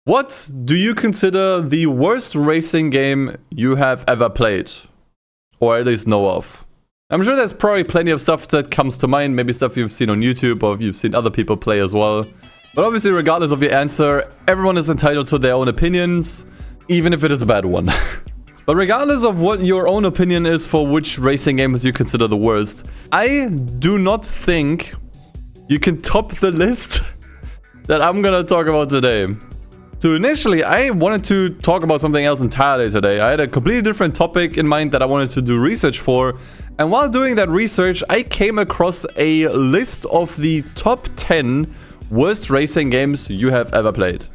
What do you consider the worst racing game you have ever played? Or at least know of? I'm sure there's probably plenty of stuff that comes to mind, maybe stuff you've seen on YouTube or you've seen other people play as well. But obviously, regardless of your answer, everyone is entitled to their own opinions, even if it is a bad one. But regardless of what your own opinion is for which racing games you consider the worst, I do not think you can top the list that I'm gonna talk about today. So initially, I wanted to talk about something else entirely today. I had a completely different topic in mind that I wanted to do research for. And while doing that research, I came across a list of the top 10 worst racing games you have ever played.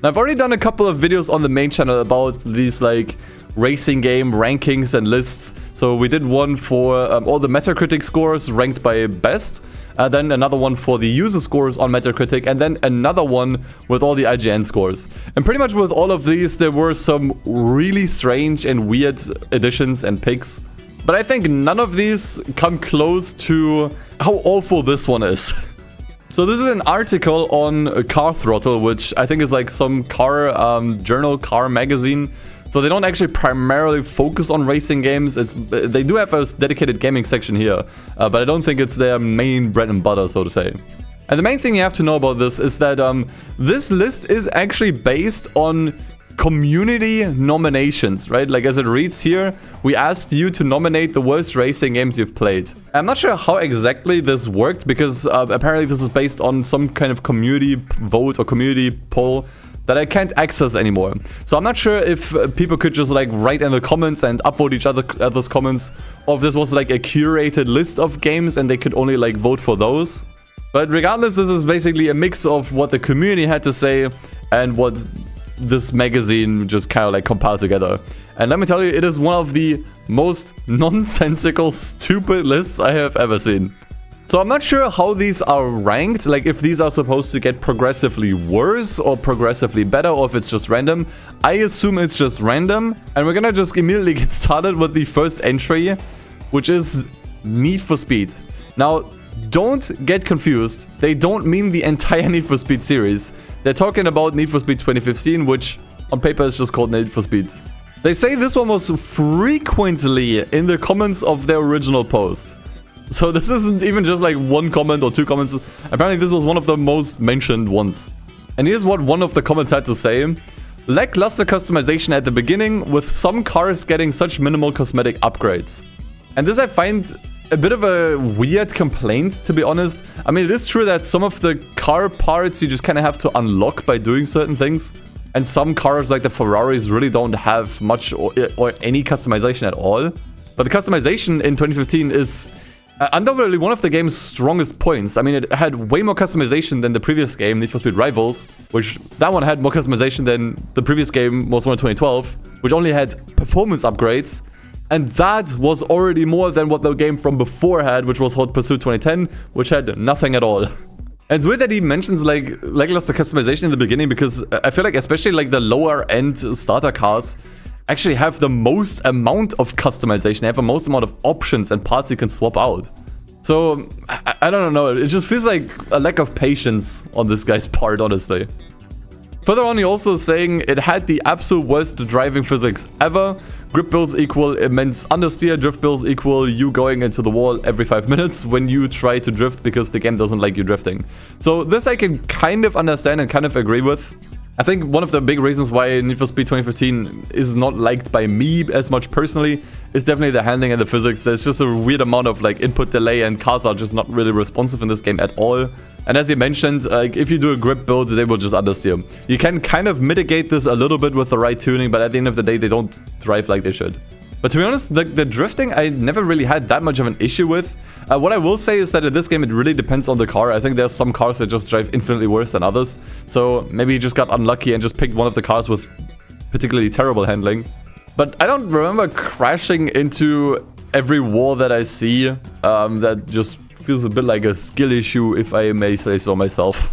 Now, I've already done a couple of videos on the main channel about these like racing game rankings and lists. So we did one for all the Metacritic scores ranked by best. Then another one for the user scores on Metacritic, and then another one with all the IGN scores. And pretty much with all of these, there were some really strange and weird additions and picks. But I think none of these come close to how awful this one is. So this is an article on Car Throttle, which I think is like some car journal, car magazine. So they don't actually primarily focus on racing games. They do have a dedicated gaming section here, but I don't think it's their main bread and butter, so to say. And the main thing you have to know about this is that this list is actually based on community nominations, right? Like as it reads here, we asked you to nominate the worst racing games you've played. I'm not sure how exactly this worked because apparently this is based on some kind of community vote or community poll that I can't access anymore. So I'm not sure if people could just like write in the comments and upvote each other's comments, or if this was like a curated list of games and they could only like vote for those. But regardless, this is basically a mix of what the community had to say and what this magazine just kind of like compiled together. And let me tell you, it is one of the most nonsensical, stupid lists I have ever seen. So I'm not sure how these are ranked, like if these are supposed to get progressively worse or progressively better, or if it's just random. I assume it's just random, and we're gonna just immediately get started with the first entry, which is Need for Speed. Now, don't get confused, they don't mean the entire Need for Speed series. They're talking about Need for Speed 2015, which on paper is just called Need for Speed. They say this one was frequently in the comments of their original post. So this isn't even just like one comment or two comments. Apparently this was one of the most mentioned ones. And here's what one of the comments had to say. Lackluster customization at the beginning, with some cars getting such minimal cosmetic upgrades. And this I find a bit of a weird complaint, to be honest. I mean, it is true that some of the car parts you just kind of have to unlock by doing certain things. And some cars like the Ferraris really don't have much or any customization at all. But the customization in 2015 is undoubtedly one of the game's strongest points. I mean, it had way more customization than the previous game, Need for Speed Rivals, which that one had more customization than the previous game, Most Wanted 2012, which only had performance upgrades. And that was already more than what the game from before had, which was Hot Pursuit 2010, which had nothing at all. And it's weird that he mentions like lackluster customization in the beginning, because I feel like especially like the lower end starter cars actually have the most amount of customization. They have the most amount of options and parts you can swap out. So, I don't know. It just feels like a lack of patience on this guy's part, honestly. Further on, he also saying it had the absolute worst driving physics ever. Grip builds equal immense understeer. Drift builds equal you going into the wall every 5 minutes when you try to drift because the game doesn't like you drifting. So this I can kind of understand and kind of agree with. I think one of the big reasons why Need for Speed 2015 is not liked by me as much personally is definitely the handling and the physics. There's just a weird amount of like input delay, and cars are just not really responsive in this game at all. And as you mentioned, like if you do a grip build, they will just understeer. You can kind of mitigate this a little bit with the right tuning, but at the end of the day, they don't drive like they should. But to be honest, the drifting I never really had that much of an issue with. What I will say is that in this game, it really depends on the car. I think there's some cars that just drive infinitely worse than others. So maybe you just got unlucky and just picked one of the cars with particularly terrible handling. But I don't remember crashing into every wall that I see. That just feels a bit like a skill issue, if I may say so myself.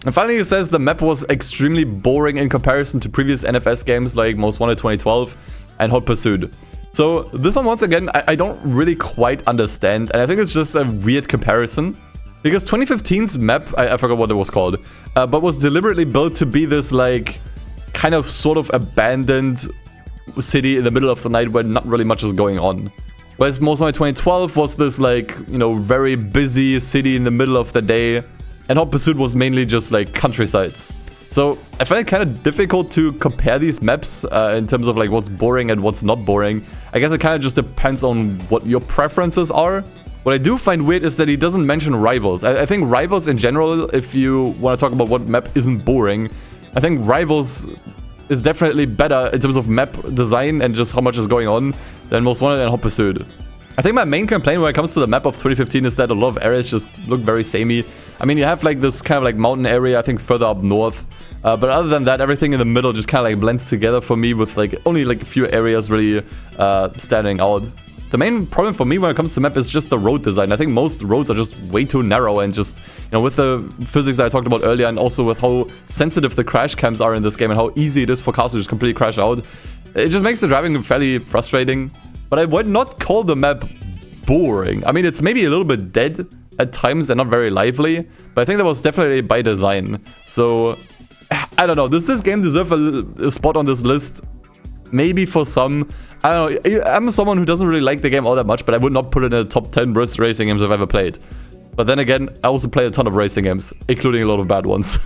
And finally, he says the map was extremely boring in comparison to previous NFS games like Most Wanted 2012 and Hot Pursuit. So this one, once again, I don't really quite understand, and I think it's just a weird comparison. Because 2015's map, I forgot what it was called, but was deliberately built to be this like kind of sort of abandoned city in the middle of the night where not really much is going on. Whereas Most Wanted 2012 was this like, you know, very busy city in the middle of the day. And Hot Pursuit was mainly just like countrysides. So I find it kind of difficult to compare these maps in terms of like what's boring and what's not boring. I guess it kind of just depends on what your preferences are. What I do find weird is that he doesn't mention Rivals. I think Rivals in general, if you want to talk about what map isn't boring, I think Rivals is definitely better in terms of map design and just how much is going on than Most Wanted and Hot Pursuit. I think my main complaint when it comes to the map of 2015 is that a lot of areas just look very samey. I mean, you have like this kind of like mountain area, I think further up north. But other than that, everything in the middle just kind of like blends together for me with like only like a few areas really standing out. The main problem for me when it comes to map is just the road design. I think most roads are just way too narrow and just, you know, with the physics that I talked about earlier and also with how sensitive the crash cams are in this game and how easy it is for cars to just completely crash out, it just makes the driving fairly frustrating. But I would not call the map boring. I mean, it's maybe a little bit dead at times and not very lively, but I think that was definitely by design. So, I don't know. Does this game deserve a spot on this list? Maybe for some. I don't know. I'm someone who doesn't really like the game all that much, but I would not put it in the top 10 worst racing games I've ever played. But then again, I also play a ton of racing games, including a lot of bad ones.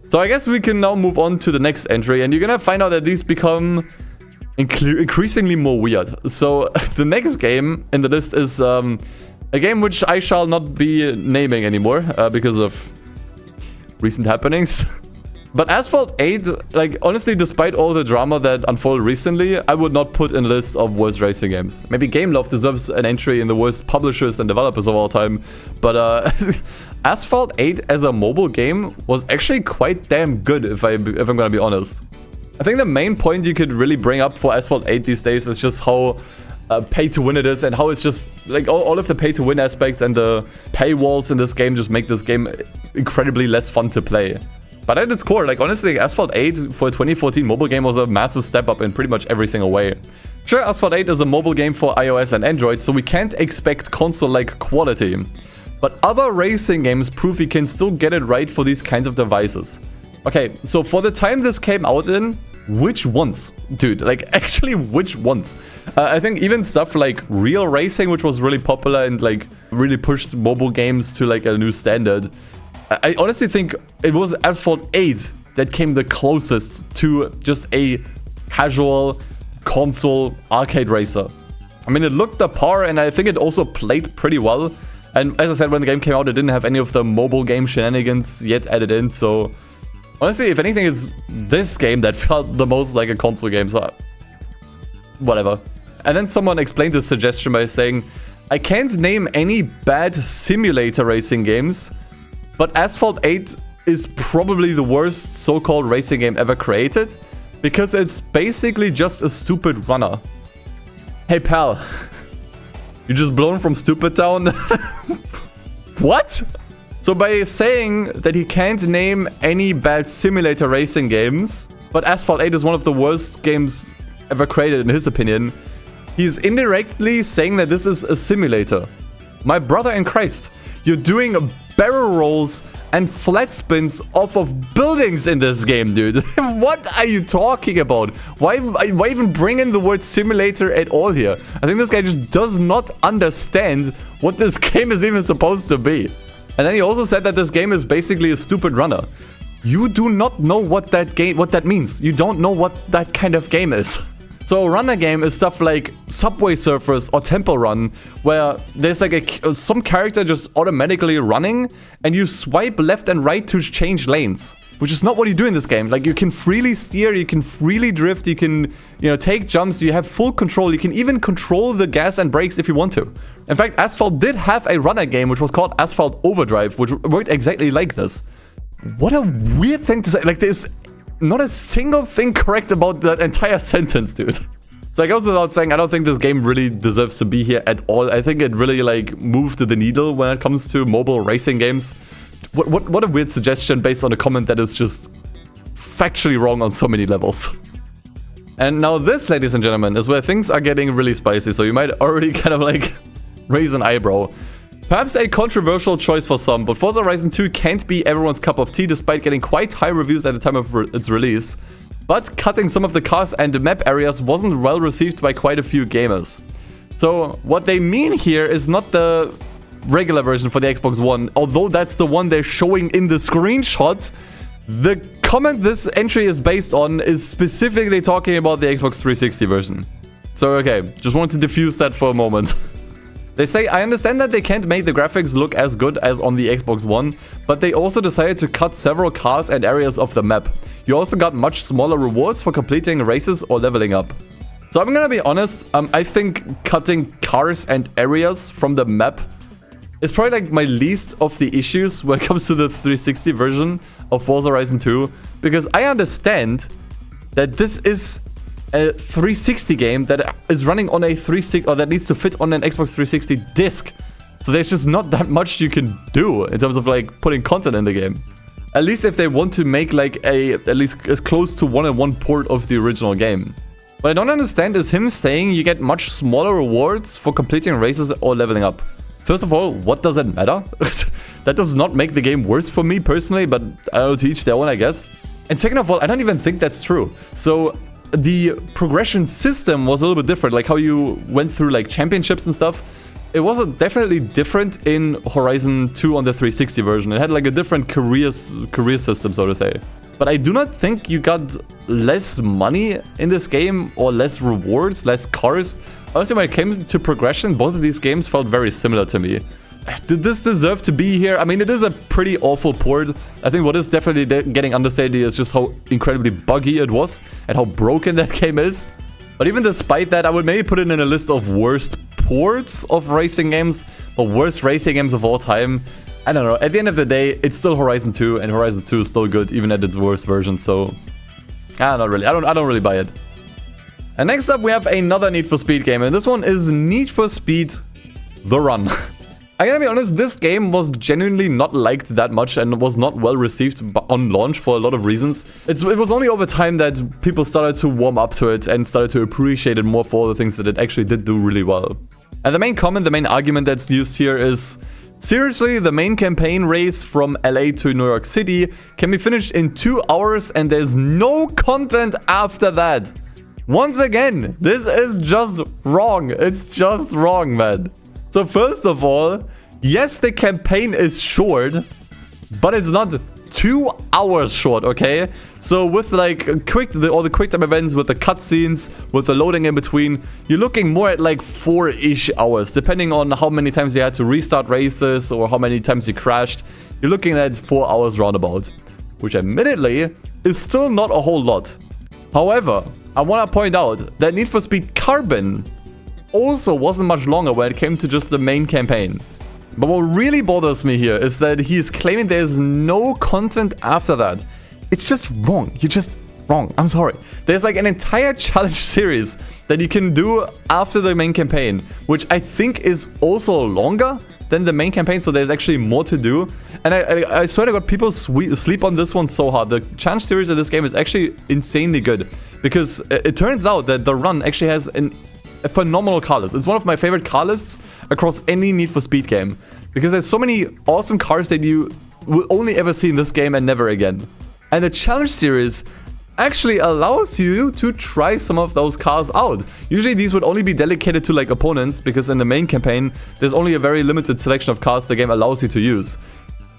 So I guess we can now move on to the next entry, and you're gonna find out that these become increasingly more weird. So the next game in the list is a game which I shall not be naming anymore because of recent happenings. But Asphalt 8, like, honestly, despite all the drama that unfolded recently, I would not put in a list of worst racing games. Maybe Gameloft deserves an entry in the worst publishers and developers of all time, but Asphalt 8 as a mobile game was actually quite damn good, if I'm gonna be honest. I think the main point you could really bring up for Asphalt 8 these days is just how pay-to-win it is, and how it's just, like, all of the pay-to-win aspects and the paywalls in this game just make this game incredibly less fun to play. But at its core, like, honestly, Asphalt 8 for a 2014 mobile game was a massive step up in pretty much every single way. Sure, Asphalt 8 is a mobile game for iOS and Android, so we can't expect console-like quality. But other racing games prove we can still get it right for these kinds of devices. Okay, so for the time this came out in, which ones? Dude, like, actually, which ones? I think even stuff like Real Racing, which was really popular and, like, really pushed mobile games to, like, a new standard. I honestly think it was Asphalt 8 that came the closest to just a casual console arcade racer. I mean, it looked the par, and I think it also played pretty well. And as I said, when the game came out, it didn't have any of the mobile game shenanigans yet added in, so honestly, if anything, it's this game that felt the most like a console game, so whatever. And then someone explained this suggestion by saying, I can't name any bad simulator racing games, but Asphalt 8 is probably the worst so-called racing game ever created, because it's basically just a stupid runner. Hey pal, you just blown from Stupid Town? What? So by saying that he can't name any bad simulator racing games, but Asphalt 8 is one of the worst games ever created in his opinion, he's indirectly saying that this is a simulator. My brother in Christ, you're doing barrel rolls and flat spins off of buildings in this game, dude. What are you talking about? Why even bring in the word simulator at all here? I think this guy just does not understand what this game is even supposed to be. And then he also said that this game is basically a stupid runner. You do not know what that means. You don't know what that kind of game is. So a runner game is stuff like Subway Surfers or Temple Run, where there's like some character just automatically running, and you swipe left and right to change lanes, which is not what you do in this game. Like, you can freely steer, you can freely drift, you can, you know, take jumps, you have full control, you can even control the gas and brakes if you want to. In fact, Asphalt did have a runner game which was called Asphalt Overdrive, which worked exactly like this. What a weird thing to say. Like, there's not a single thing correct about that entire sentence, dude. So it goes without saying, I don't think this game really deserves to be here at all. I think it really, like, moved the needle when it comes to mobile racing games. What a weird suggestion based on a comment that is just factually wrong on so many levels. And now this, ladies and gentlemen, is where things are getting really spicy. So you might already kind of, like, raise an eyebrow. Perhaps a controversial choice for some, but Forza Horizon 2 can't be everyone's cup of tea despite getting quite high reviews at the time of its release. but cutting some of the cars and the map areas wasn't well received by quite a few gamers. So what they mean here is not the regular version for the Xbox One, although that's the one they're showing in the screenshot. The comment this entry is based on is specifically talking about the Xbox 360 version. So okay, just want to diffuse that for a moment. They say, I understand that they can't make the graphics look as good as on the Xbox One, but they also decided to cut several cars and areas of the map. You also got much smaller rewards for completing races or leveling up. So I'm gonna be honest, I think cutting cars and areas from the map is probably like my least of the issues when it comes to the 360 version of Forza Horizon 2, because I understand that this is a 360 game that is running on a 360 or that needs to fit on an Xbox 360 disc. So there's just not that much you can do in terms of like putting content in the game. At least if they want to make like at least as close to one-on-one port of the original game. What I don't understand is him saying you get much smaller rewards for completing races or leveling up. First of all, what does it matter? That does not make the game worse for me personally, but I don't know, to each their own, I guess. And second of all, I don't even think that's true. So the progression system was a little bit different, like how you went through like championships and stuff. It was definitely different in Horizon 2 on the 360 version. It had like a different career system, so to say. But I do not think you got less money in this game or less rewards, less cars. Honestly, when it came to progression, both of these games felt very similar to me. Did this deserve to be here? I mean, it is a pretty awful port. I think what is definitely getting understated is just how incredibly buggy it was and how broken that game is. But even despite that, I would maybe put it in a list of worst ports of racing games or worst racing games of all time. I don't know. At the end of the day, it's still Horizon 2, and Horizon 2 is still good, even at its worst version. So, not really. I don't really buy it. And next up, we have another Need for Speed game, and this one is Need for Speed: The Run. I gotta be honest, this game was genuinely not liked that much and was not well received on launch for a lot of reasons. It was only over time that people started to warm up to it and started to appreciate it more for all the things that it actually did do really well. And the main comment, the main argument that's used here is, seriously, the main campaign race from LA to New York City can be finished in 2 hours and there's no content after that. Once again, this is just wrong. It's just wrong, man. So first of all, yes, the campaign is short, but it's not 2 hours short, okay? So with like all the quick time events, with the cutscenes, with the loading in between, you're looking more at like 4-ish hours, depending on how many times you had to restart races or how many times you crashed. You're looking at 4 hours roundabout, which admittedly is still not a whole lot. However, I want to point out that Need for Speed Carbon also wasn't much longer when it came to just the main campaign. But what really bothers me here is that he is claiming there's no content after that. It's just wrong. You're just wrong. I'm sorry. There's like an entire challenge series that you can do after the main campaign, which I think is also longer than the main campaign, so there's actually more to do. And I swear to God, people sleep on this one so hard. The challenge series of this game is actually insanely good, because it turns out that the run actually has a phenomenal car list. It's one of my favorite car lists across any Need for Speed game, because there's so many awesome cars that you will only ever see in this game and never again. And the challenge series actually allows you to try some of those cars out. Usually these would only be dedicated to like opponents, because in the main campaign there's only a very limited selection of cars the game allows you to use.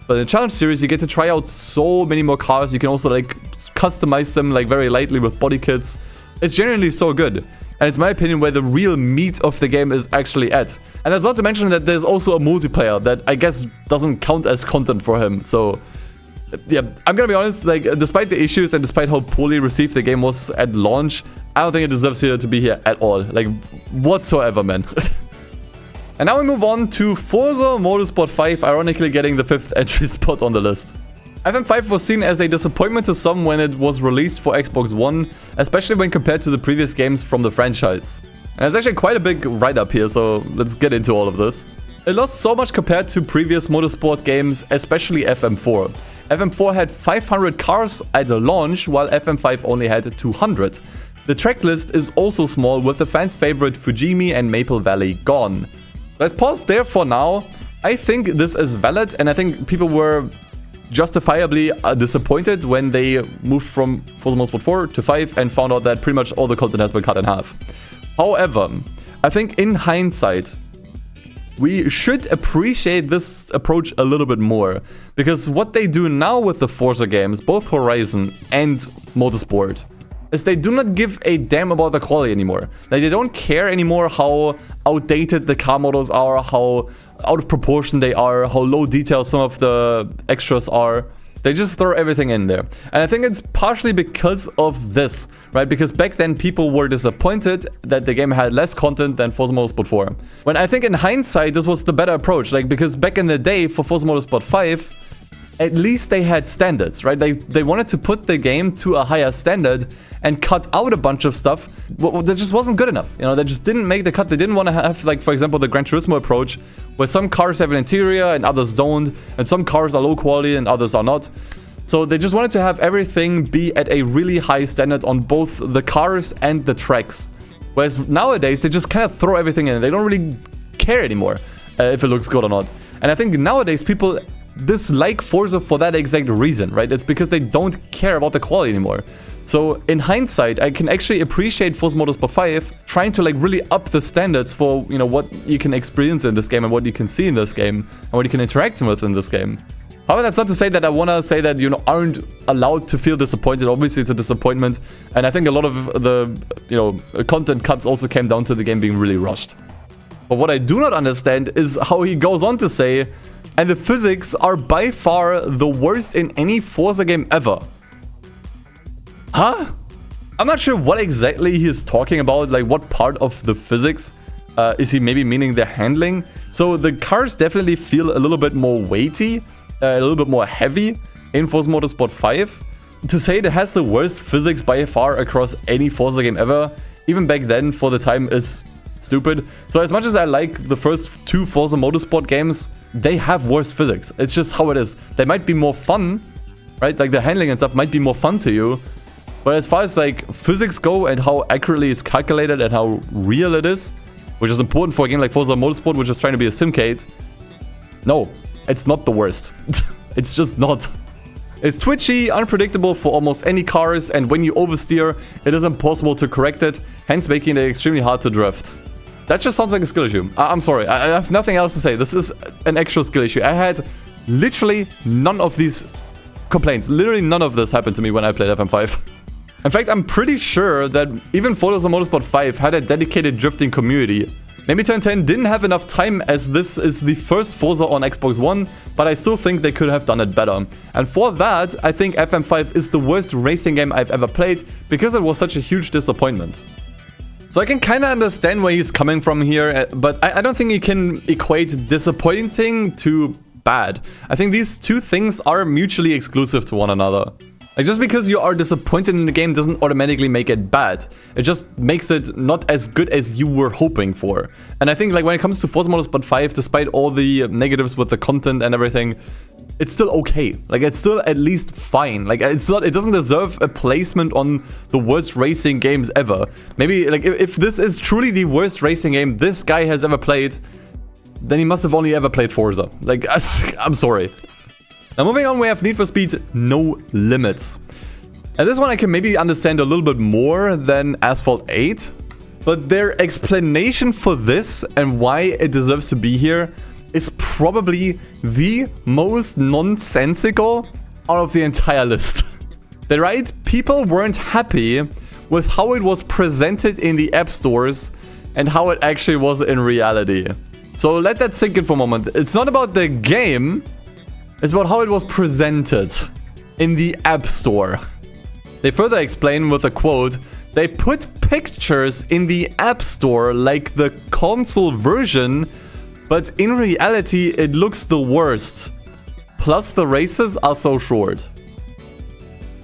But in the challenge series you get to try out so many more cars. You can also like customize them like very lightly with body kits. It's genuinely so good. And it's my opinion where the real meat of the game is actually at. And that's not to mention that there's also a multiplayer that I guess doesn't count as content for him. So yeah, I'm gonna be honest, like despite the issues and despite how poorly received the game was at launch, I don't think it deserves here to be here at all. Like whatsoever, man. And now we move on to Forza Motorsport 5, ironically getting the 5th entry spot on the list. FM5 was seen as a disappointment to some when it was released for Xbox One, especially when compared to the previous games from the franchise. And there's actually quite a big write-up here, so let's get into all of this. It lost so much compared to previous motorsport games, especially FM4. FM4 had 500 cars at the launch, while FM5 only had 200. The track list is also small, with the fans' favorite Fujimi and Maple Valley gone. Let's pause there for now. I think this is valid, and I think people were justifiably disappointed when they moved from Forza Motorsport 4 to 5 and found out that pretty much all the content has been cut in half. However, I think in hindsight, we should appreciate this approach a little bit more, because what they do now with the Forza games, both Horizon and Motorsport, is they do not give a damn about the quality anymore. Like, they don't care anymore how outdated the car models are, how out of proportion they are, how low detail some of the extras are. They just throw everything in there. And I think it's partially because of this, right? Because back then people were disappointed that the game had less content than Forza Motorsport 4. When I think in hindsight, this was the better approach. Like, because back in the day for Forza Motorsport 5, at least they had standards, right? They wanted to put the game to a higher standard and cut out a bunch of stuff that just wasn't good enough. You know, they just didn't make the cut. They didn't want to have, like, for example, the Gran Turismo approach, where some cars have an interior and others don't, and some cars are low quality and others are not. So they just wanted to have everything be at a really high standard on both the cars and the tracks. Whereas nowadays, they just kind of throw everything in. They don't really care anymore if it looks good or not. And I think nowadays, people dislike Forza for that exact reason, right? It's because they don't care about the quality anymore. So in hindsight, I can actually appreciate Forza Motorsport 5 trying to, like, really up the standards for, you know, what you can experience in this game and what you can see in this game and what you can interact with in this game. However, that's not to say that I want to say that, you know, aren't allowed to feel disappointed. Obviously, it's a disappointment. And I think a lot of the, you know, content cuts also came down to the game being really rushed. But what I do not understand is how he goes on to say, and the physics are by far the worst in any Forza game ever. Huh? I'm not sure what exactly he's talking about, like what part of the physics. Is he maybe meaning the handling? So the cars definitely feel a little bit more weighty, a little bit more heavy in Forza Motorsport 5. To say it has the worst physics by far across any Forza game ever, even back then for the time, is stupid. So as much as I like the first two Forza Motorsport games, they have worse physics. It's just how it is. They might be more fun, right? Like the handling and stuff might be more fun to you. But as far as like physics go and how accurately it's calculated and how real it is, which is important for a game like Forza Motorsport, which is trying to be a simcade, no, it's not the worst. It's just not. It's twitchy, unpredictable for almost any cars, and when you oversteer, it is impossible to correct it, hence making it extremely hard to drift. That just sounds like a skill issue. I'm sorry, I have nothing else to say. This is an actual skill issue. I had literally none of these complaints. Literally none of this happened to me when I played FM5. In fact, I'm pretty sure that even Forza Motorsport 5 had a dedicated drifting community. Maybe Turn 10 didn't have enough time, as this is the first Forza on Xbox One, but I still think they could have done it better. And for that, I think FM5 is the worst racing game I've ever played, because it was such a huge disappointment. So I can kind of understand where he's coming from here, but I don't think you can equate disappointing to bad. I think these two things are mutually exclusive to one another. Like, just because you are disappointed in the game doesn't automatically make it bad. It just makes it not as good as you were hoping for. And I think, like, when it comes to Forza Motorsport 5, despite all the negatives with the content and everything, it's still okay. Like, it's still at least fine. Like, it's not, it doesn't deserve a placement on the worst racing games ever. Maybe, like, if this is truly the worst racing game this guy has ever played, then he must have only ever played Forza. Like, I'm sorry. Now, moving on, we have Need for Speed No Limits. And this one I can maybe understand a little bit more than Asphalt 8. But their explanation for this and why it deserves to be here is probably the most nonsensical out of the entire list. They write, people weren't happy with how it was presented in the app stores and how it actually was in reality. So let that sink in for a moment. It's not about the game. It's about how it was presented in the App Store. They further explain with a quote, they put pictures in the App Store like the console version, but in reality it looks the worst. Plus the races are so short.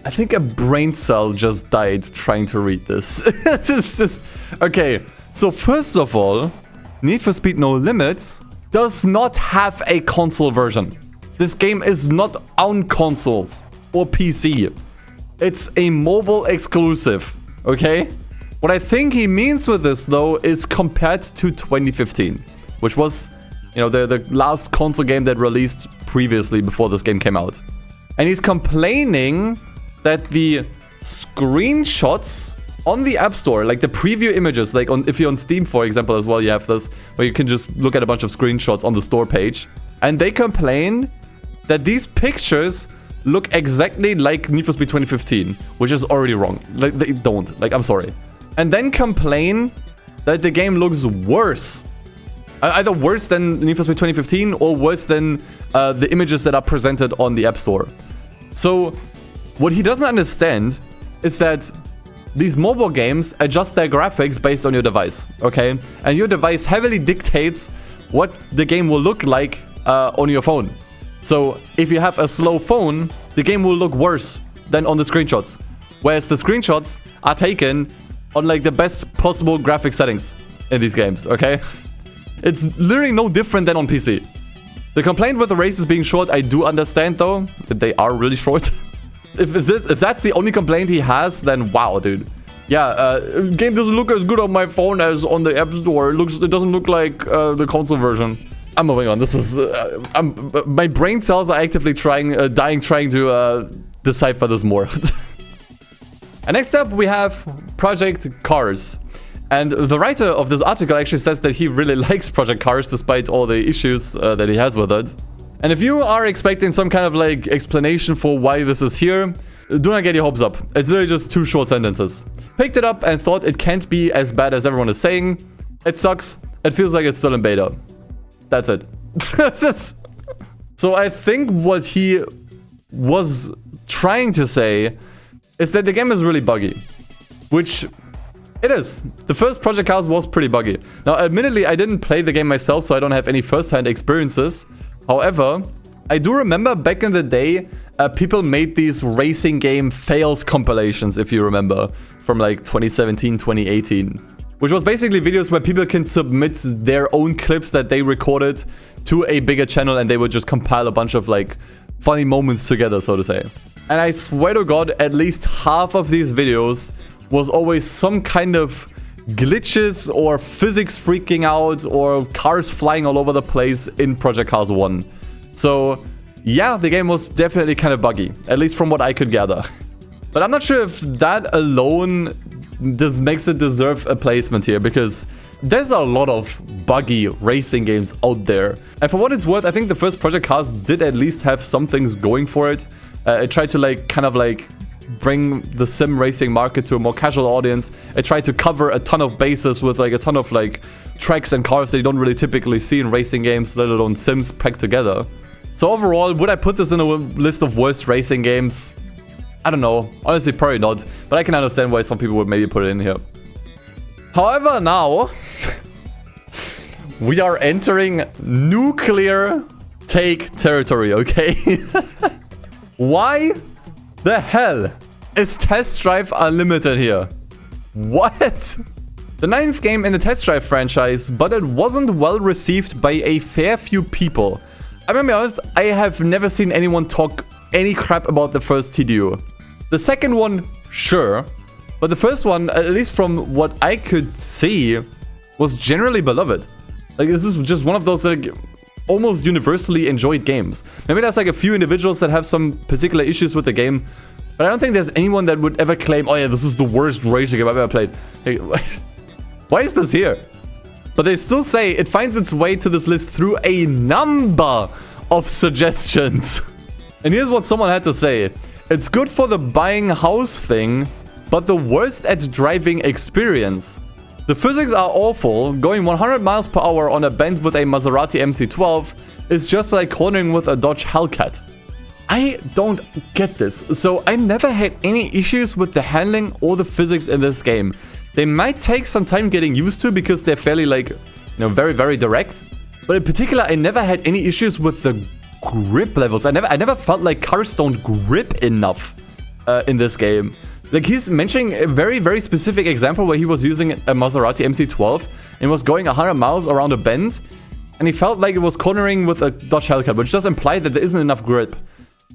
I think a brain cell just died trying to read this. It's just... Okay, so first of all, Need for Speed No Limits does not have a console version. This game is not on consoles or PC. It's a mobile exclusive, okay? What I think he means with this, though, is compared to 2015, which was, you know, the last console game that released previously before this game came out. And he's complaining that the screenshots on the App Store, like the preview images, like if you're on Steam, for example, as well, you have this, where you can just look at a bunch of screenshots on the store page. And they complain that these pictures look exactly like Need for Speed 2015, which is already wrong. Like, they don't. Like, I'm sorry. And then complain that the game looks worse. Either worse than Need for Speed 2015 or worse than the images that are presented on the App Store. So, what he doesn't understand is that these mobile games adjust their graphics based on your device, okay? And your device heavily dictates what the game will look like on your phone. So if you have a slow phone, the game will look worse than on the screenshots. Whereas the screenshots are taken on like the best possible graphic settings in these games, okay? It's literally no different than on PC. The complaint with the races being short, I do understand though, that they are really short. If that's the only complaint he has, then wow, dude. Yeah, game doesn't look as good on my phone as on the App Store. It doesn't look like the console version. I'm moving on. This is my brain cells are actively trying to decipher this more. And next up, we have Project Cars. And the writer of this article actually says that he really likes Project Cars despite all the issues that he has with it. And if you are expecting some kind of like explanation for why this is here, do not get your hopes up. It's literally just 2 short sentences. Picked it up and thought it can't be as bad as everyone is saying. It sucks. It feels like it's still in beta. That's it. So I think what he was trying to say is that the game is really buggy. Which it is. The first Project Cars was pretty buggy. Now, admittedly, I didn't play the game myself, so I don't have any first-hand experiences. However, I do remember back in the day, people made these racing game fails compilations, if you remember, from like 2017, 2018. Which was basically videos where people can submit their own clips that they recorded to a bigger channel and they would just compile a bunch of like funny moments together, so to say. And I swear to God, at least half of these videos was always some kind of glitches or physics freaking out or cars flying all over the place in Project Cars 1. So yeah, the game was definitely kind of buggy, at least from what I could gather. But I'm not sure if that alone makes it deserve a placement here, because there's a lot of buggy racing games out there. And for what it's worth, I think the first Project Cars did at least have some things going for it. It tried to like kind of like bring the sim racing market to a more casual audience. It tried to cover a ton of bases with like a ton of like tracks and cars that you don't really typically see in racing games, let alone sims packed together. So overall, would I put this in a list of worst racing games? I don't know. Honestly, probably not. But I can understand why some people would maybe put it in here. However, now we are entering nuclear take territory, okay? Why the hell is Test Drive Unlimited here? What? The 9th game in the Test Drive franchise, but it wasn't well received by a fair few people. I'm gonna be honest, I have never seen anyone talk any crap about the first TDU. The second one, sure. But the first one, at least from what I could see, was generally beloved. Like, this is just one of those like almost universally enjoyed games. Maybe there's like a few individuals that have some particular issues with the game, but I don't think there's anyone that would ever claim, oh yeah, this is the worst racing game I've ever played. Hey, why is this here? But they still say it finds its way to this list through a number of suggestions. And here's what someone had to say. It's good for the buying house thing, but the worst at driving experience. The physics are awful. Going 100 miles per hour on a bend with a Maserati MC12 is just like cornering with a Dodge Hellcat. I don't get this. So I never had any issues with the handling or the physics in this game. They might take some time getting used to because they're fairly like, you know, very, very direct. But in particular, I never had any issues with the grip levels. I never felt like cars don't grip enough in this game. Like, he's mentioning a very, very specific example where he was using a Maserati MC12 and was going 100 miles around a bend, and he felt like it was cornering with a Dodge Hellcat, which does imply that there isn't enough grip.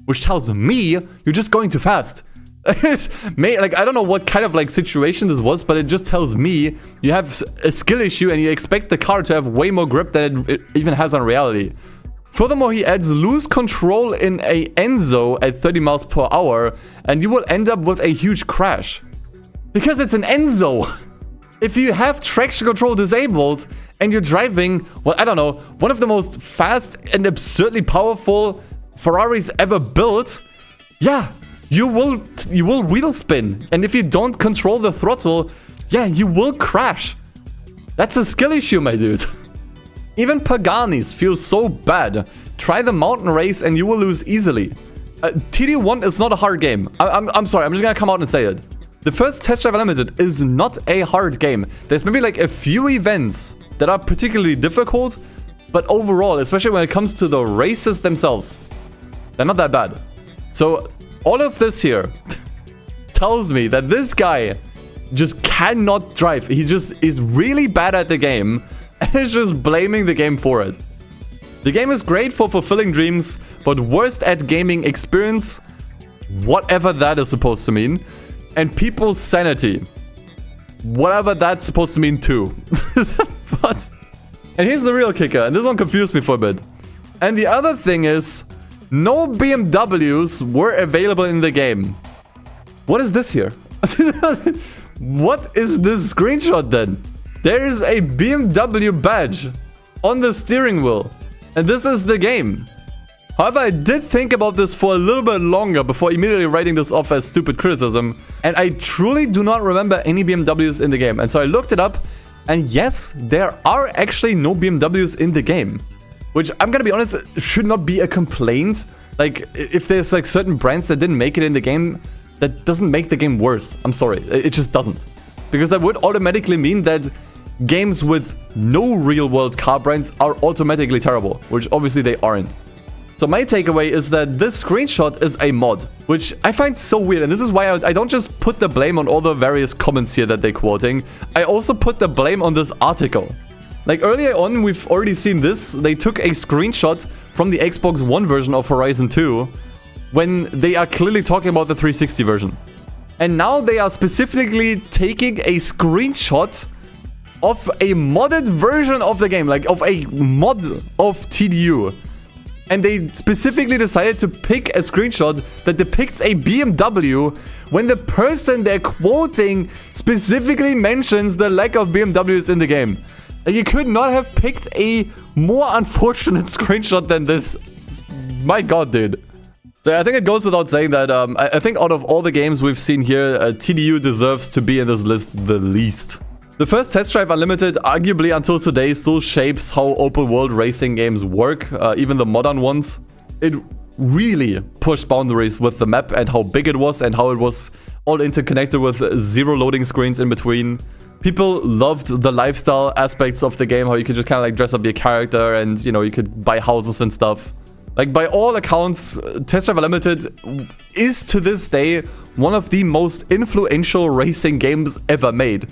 Which tells me you're just going too fast. Like, I don't know what kind of like situation this was, but it just tells me you have a skill issue and you expect the car to have way more grip than it even has on reality. Furthermore, he adds lose control in a Enzo at 30 miles per hour, and you will end up with a huge crash. Because it's an Enzo! If you have traction control disabled and you're driving, well, I don't know, one of the most fast and absurdly powerful Ferraris ever built, yeah, you will wheel spin. And if you don't control the throttle, yeah, you will crash. That's a skill issue, my dude. Even Paganis feel so bad. Try the mountain race and you will lose easily. TD1 is not a hard game. I'm sorry, I'm just gonna come out and say it. The first Test Drive Unlimited is not a hard game. There's maybe like a few events that are particularly difficult, but overall, especially when it comes to the races themselves, they're not that bad. So all of this here tells me that this guy just cannot drive. He just is really bad at the game and is just blaming the game for it. The game is great for fulfilling dreams, but worst at gaming experience, whatever that is supposed to mean, and people's sanity, whatever that's supposed to mean too. But, and here's the real kicker, and this one confused me for a bit. And the other thing is, no BMWs were available in the game. What is this here? What is this screenshot then? There is a BMW badge on the steering wheel, and this is the game. However, I did think about this for a little bit longer before immediately writing this off as stupid criticism, and I truly do not remember any BMWs in the game. And so I looked it up, and yes, there are actually no BMWs in the game. Which, I'm gonna be honest, should not be a complaint. Like, if there's like certain brands that didn't make it in the game, that doesn't make the game worse. I'm sorry, it just doesn't. Because that would automatically mean that games with no real-world car brands are automatically terrible, which obviously they aren't. So my takeaway is that this screenshot is a mod, which I find so weird. And this is why I don't just put the blame on all the various comments here that they're quoting. I also put the blame on this article. Like earlier on, we've already seen this. They took a screenshot from the Xbox One version of Horizon 2 when they are clearly talking about the 360 version. And now they are specifically taking a screenshot of a modded version of the game, like of a mod of TDU. And they specifically decided to pick a screenshot that depicts a BMW when the person they're quoting specifically mentions the lack of BMWs in the game. Like, you could not have picked a more unfortunate screenshot than this. My god, dude. So I think it goes without saying that I think out of all the games we've seen here, TDU deserves to be in this list the least. The first Test Drive Unlimited, arguably until today, still shapes how open world racing games work, even the modern ones. It really pushed boundaries with the map and how big it was and how it was all interconnected with 0 loading screens in between. People loved the lifestyle aspects of the game, how you could just kind of like dress up your character and, you know, you could buy houses and stuff. Like, by all accounts, Test Drive Unlimited is to this day one of the most influential racing games ever made.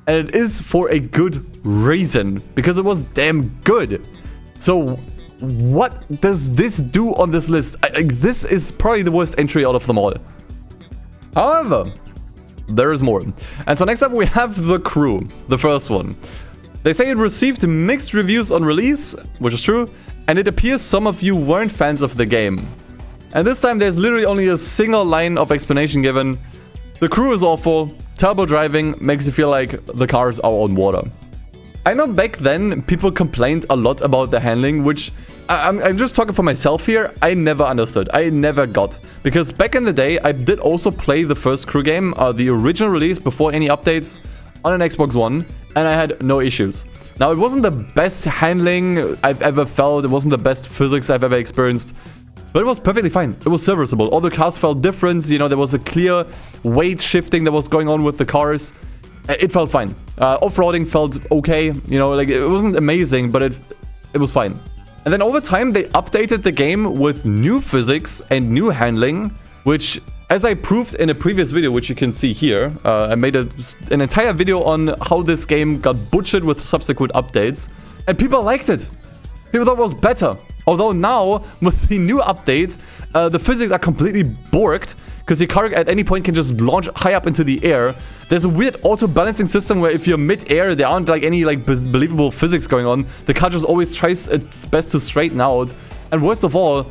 And it is for a good reason, because it was damn good. So what does this do on this list? This is probably the worst entry out of them all. However, there is more. And so next up we have The Crew, the first one. They say it received mixed reviews on release, which is true, and it appears some of you weren't fans of the game. And this time there's literally only a single line of explanation given. The crew is awful, terrible driving, makes you feel like the cars are on water. I know back then people complained a lot about the handling, which I'm just talking for myself here, I never understood, I never got. Because back in the day, I did also play the first Crew game, the original release before any updates, on an Xbox One, and I had no issues. Now, it wasn't the best handling I've ever felt, it wasn't the best physics I've ever experienced, but it was perfectly fine. It was serviceable. All the cars felt different. You know, there was a clear weight shifting that was going on with the cars. It felt fine. Off-roading felt okay. You know, like, it wasn't amazing, but it was fine. And then over time, they updated the game with new physics and new handling, which, as I proved in a previous video, which you can see here, I made an entire video on how this game got butchered with subsequent updates, and people liked it. People thought it was better. Although now, with the new update, the physics are completely borked, because your car at any point can just launch high up into the air. There's a weird auto-balancing system where if you're mid-air, there aren't like any like believable physics going on. The car just always tries its best to straighten out. And worst of all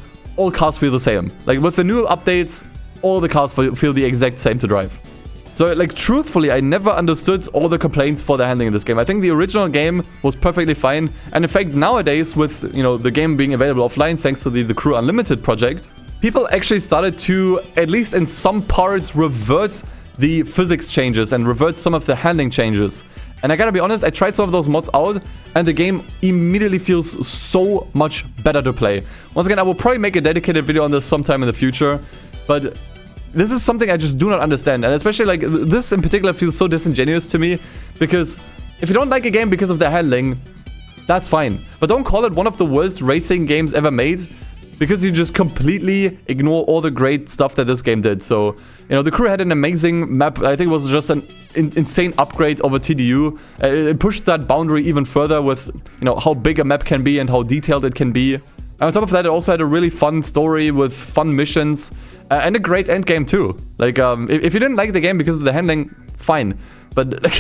cars feel the same. Like with the new updates, all the cars feel the exact same to drive. So, like, truthfully, I never understood all the complaints for the handling in this game. I think the original game was perfectly fine. And in fact, nowadays, with, you know, the game being available offline thanks to the Crew Unlimited project, people actually started to, at least in some parts, revert the physics changes and revert some of the handling changes. And I gotta be honest, I tried some of those mods out, and the game immediately feels so much better to play. Once again, I will probably make a dedicated video on this sometime in the future, but this is something I just do not understand, and especially like this in particular feels so disingenuous to me, because if you don't like a game because of the handling, that's fine. But don't call it one of the worst racing games ever made, because you just completely ignore all the great stuff that this game did. So, you know, the Crew had an amazing map. I think it was just an insane upgrade over TDU. It pushed that boundary even further with, you know, how big a map can be and how detailed it can be. And on top of that, it also had a really fun story with fun missions and a great endgame too. Like, if you didn't like the game because of the handling, fine. But like,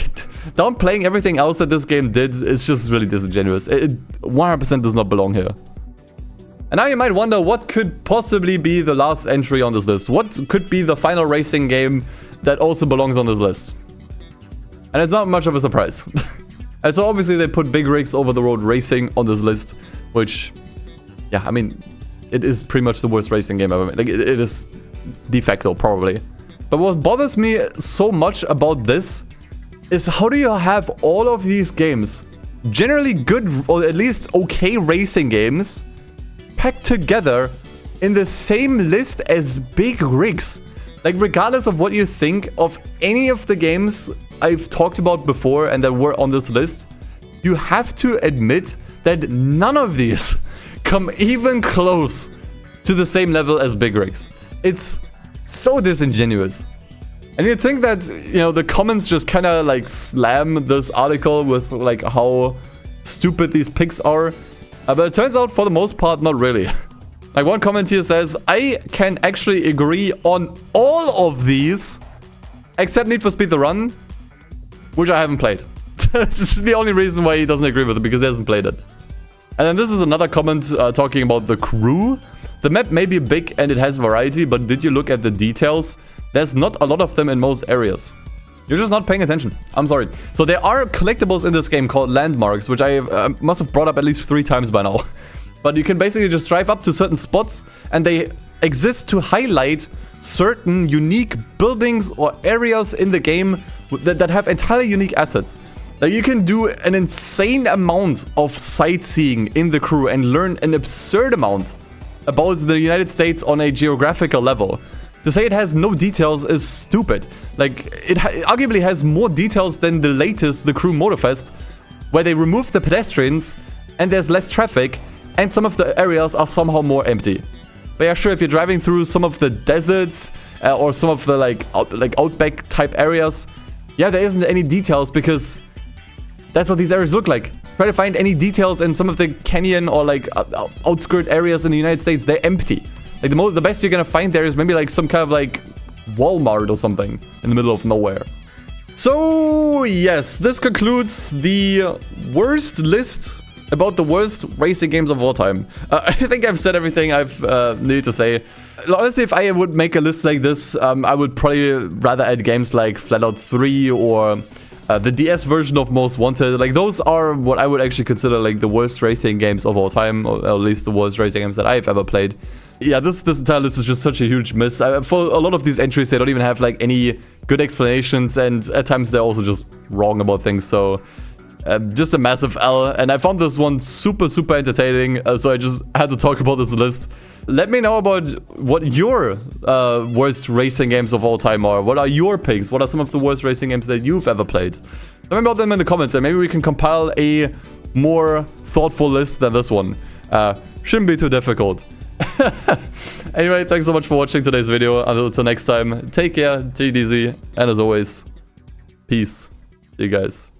downplaying everything else that this game did is just really disingenuous. It 100% does not belong here. And now you might wonder what could possibly be the last entry on this list. What could be the final racing game that also belongs on this list? And it's not much of a surprise. And so obviously they put Big Rigs Over the Road Racing on this list, which, yeah, I mean, it is pretty much the worst racing game ever made. Like, it is de facto, probably. But what bothers me so much about this is how do you have all of these games, generally good or at least okay racing games, packed together in the same list as Big Rigs? Like, regardless of what you think of any of the games I've talked about before and that were on this list, you have to admit that none of these come even close to the same level as Big Rigs. It's so disingenuous. And you'd think that, you know, the comments just kind of like slam this article with like how stupid these picks are. But it turns out for the most part, not really. Like one comment here says, I can actually agree on all of these except Need for Speed The Run, which I haven't played. This is the only reason why he doesn't agree with it, because he hasn't played it. And then this is another comment talking about the Crew. The map may be big and it has variety, but did you look at the details? There's not a lot of them in most areas. You're just not paying attention. I'm sorry. So there are collectibles in this game called landmarks, which I must have brought up at least 3 times by now. But you can basically just drive up to certain spots and they exist to highlight certain unique buildings or areas in the game that have entirely unique assets. Like, you can do an insane amount of sightseeing in the Crew and learn an absurd amount about the United States on a geographical level. To say it has no details is stupid. Like, it arguably has more details than the latest The Crew Motorfest, where they removed the pedestrians and there's less traffic and some of the areas are somehow more empty. But yeah, sure, if you're driving through some of the deserts or some of the like outback type areas, yeah, there isn't any details because that's what these areas look like. Try to find any details in some of the canyon or like outskirt areas in the United States, they're empty. Like the best you're gonna find there is maybe like some kind of like Walmart or something in the middle of nowhere. So yes, this concludes the worst list about the worst racing games of all time. I think I've said everything I've needed to say. Honestly, if I would make a list like this, I would probably rather add games like Flatout 3 or the DS version of Most Wanted. Like, those are what I would actually consider like the worst racing games of all time, or at least the worst racing games that I've ever played. Yeah, this entire list is just such a huge miss. For a lot of these entries, they don't even have like any good explanations, and at times they're also just wrong about things. So just a massive L. And I found this one super entertaining, so I just had to talk about this list. Let me know about what your worst racing games of all time are. What are your picks? What are some of the worst racing games that you've ever played? Let me know about them in the comments, and maybe we can compile a more thoughtful list than this one. Shouldn't be too difficult. Anyway, thanks so much for watching today's video. Until next time, take care, take it easy, and as always, peace. See you guys.